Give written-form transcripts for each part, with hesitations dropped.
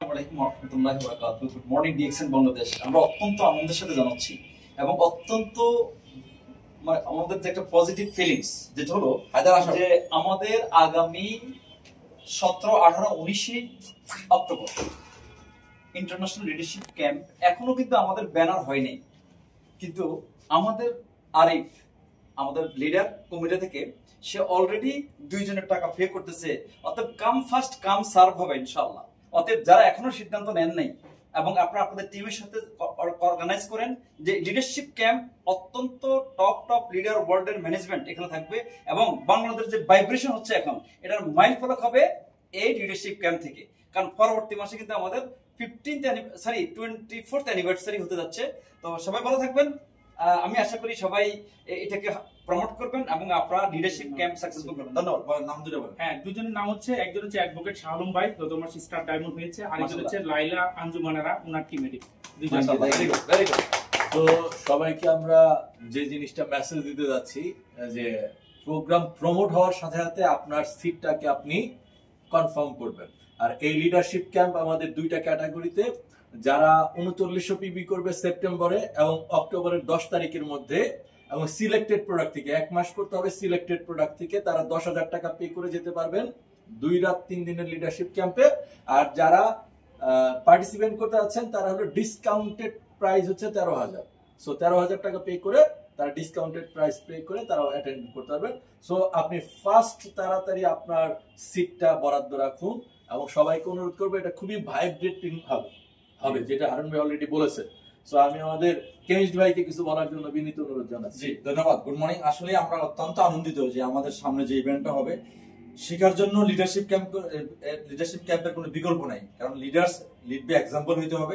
Good morning DXN Bangladesh. আমরা অত্যন্ত আনন্দের সাথে জানাচ্ছি এবং অত্যন্ত আমাদের যে একটা পজিটিভ ফিলিংস যেটা হলো যে আমাদের আগামী 17, 18, 19 অক্টোবর ইন্টারন্যাশনাল লিডারশিপ ক্যাম্প এখনো কিন্তু আমাদের ব্যানার হয়নি, কিন্তু আমাদের আরিফ আমাদের লিডার কমিটি থেকে সে অলরেডি 2 জনের টাকা পে করতেছে। অতএব কাম ফার্স্ট কাম সার্ভ হবে ইনশাআল্লাহ। অতএব যারা এখনো সিদ্ধান্ত নেন নাই এবং আপনারা আপনাদের টিমের সাথে অর্গানাইজ করেন যে লিডারশিপ ক্যাম্প, অত্যন্ত টপ লিডার ওয়ার্ল্ডের ম্যানেজমেন্ট এখানে থাকবে এবং বাংলাদেশ যে ভাইব্রেশন হচ্ছে এখন এটার মাইল ফলক হবে এই লিডারশিপ ক্যাম্প থেকে। কারণ পরবর্তী মাসে কিন্তু আমাদের 24th অ্যানিভার্সারি হতে যাচ্ছে। তো সবাই ভালো থাকবেন। আমি আশা করি সবাই এটাকে প্রমোট করবেন এবং আপনারা লিডারশিপ ক্যাম্প সাকসেসফুল করবেন। ধন্যবাদ। নাম দুটো বলেন। হ্যাঁ, দুজনের নাম হচ্ছে, একজন হচ্ছে অ্যাডভোকেট শাহ আলম ভাই, গত মাসে স্টার ডায়মন্ড হয়েছে, আর একজন হচ্ছে লাইলা আঞ্জুমানারা, ওনার টিমের দুইজন। Very good. তো সবাইকে আমরা যে জিনিসটা মেসেজ দিতে যাচ্ছি যে প্রোগ্রাম প্রমোট হওয়ার সাথে সাথে আপনার সিটটাকে আপনি কনফার্ম করবেন। আর এই লিডারশিপ ক্যাম্প আমাদের 2টা ক্যাটাগরিতে, যারা 3900 পিবি করবে সেপ্টেম্বরে এবং অক্টোবরের 10 তারিখের মধ্যে, এবং সিলেক্টেড প্রোডাক্ট থেকে 1 মাস করতে হবে, সিলেক্টেড প্রোডাক্ট থেকে তারা 10,000 টাকা পে করে যেতে পারবেন 2 রাত 3 দিনের লিডারশিপ ক্যাম্পে। আর যারা পার্টিসিপেট করতে যাচ্ছেন তারা হলো ডিসকাউন্টেড প্রাইস হচ্ছে 13,000। সো 13,000 টাকা পে করে তারা ডিসকাউন্টেড প্রাইস পে করে তারা অ্যাটেন্ড করতে পারবেন। সো আপনি ফার্স্ট তাড়াতাড়ি আপনার সিটটা বরাদ্দ রাখুন এবং সবাইকে অনুরোধ করবো, এটা খুবই ভাইব্রেটিং হবে যেটা হারুন ভাই অলরেডি বলেছে। সো আমি আমাদের কেমিস্ট ভাইকে কিছু বলার জন্য বিনীত অনুরোধ জানাচ্ছি। জি, ধন্যবাদ। Good morning. আসলে আমরা অত্যন্ত আনন্দিত যে আমাদের সামনে যে ইভেন্টটা হবে শেখার জন্য লিডারশিপ ক্যাম্পের কোনো বিকল্প নাই, কারণ লিডার্স লিড বাই এক্সাম্পল হইতে হবে।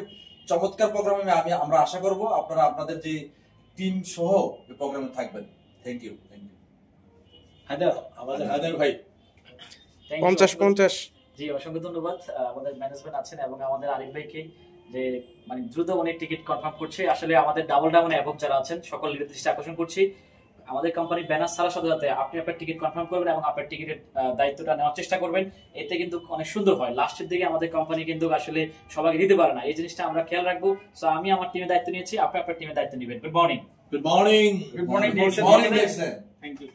চমৎকার প্রোগ্রামে আমরা আশা করব আপনারা আপনাদের যে টিম সহ এই প্রোগ্রামে থাকবেন। Thank you. আমাদের হায়দার ভাই 50 জি, অসংখ্য ধন্যবাদ আমাদের ম্যানেজমেন্ট আছেন এবং আমাদের আরিফ ভাইকে যে মানে দ্রুত অনেক টিকিট কনফার্ম করছে। আসলে আমাদের ডাবল ডায়মন্ড অ্যাবভ যারা আছেন সকল লিডার দৃষ্টি আকর্ষণ করছি, আমাদের কোম্পানির ব্যানার ছাড়ার সাথে সাথে আপনি আপনার টিকিট কনফার্ম করবেন এবং আপনার টিকিটের দায়িত্বটা নেওয়ার চেষ্টা করবেন। এতে কিন্তু অনেক সুন্দর হয়। লাস্টের দিকে আমাদের কোম্পানি কিন্তু আসলে সবাইকে দিতে পারে না, এই জিনিসটা আমরা খেয়াল রাখবো। সো আমি আমার টিমের দায়িত্ব নিয়েছি, আপনি আপনার টিমের দায়িত্ব নেবেন। Good morning. Good morning. Good morning. Thank you.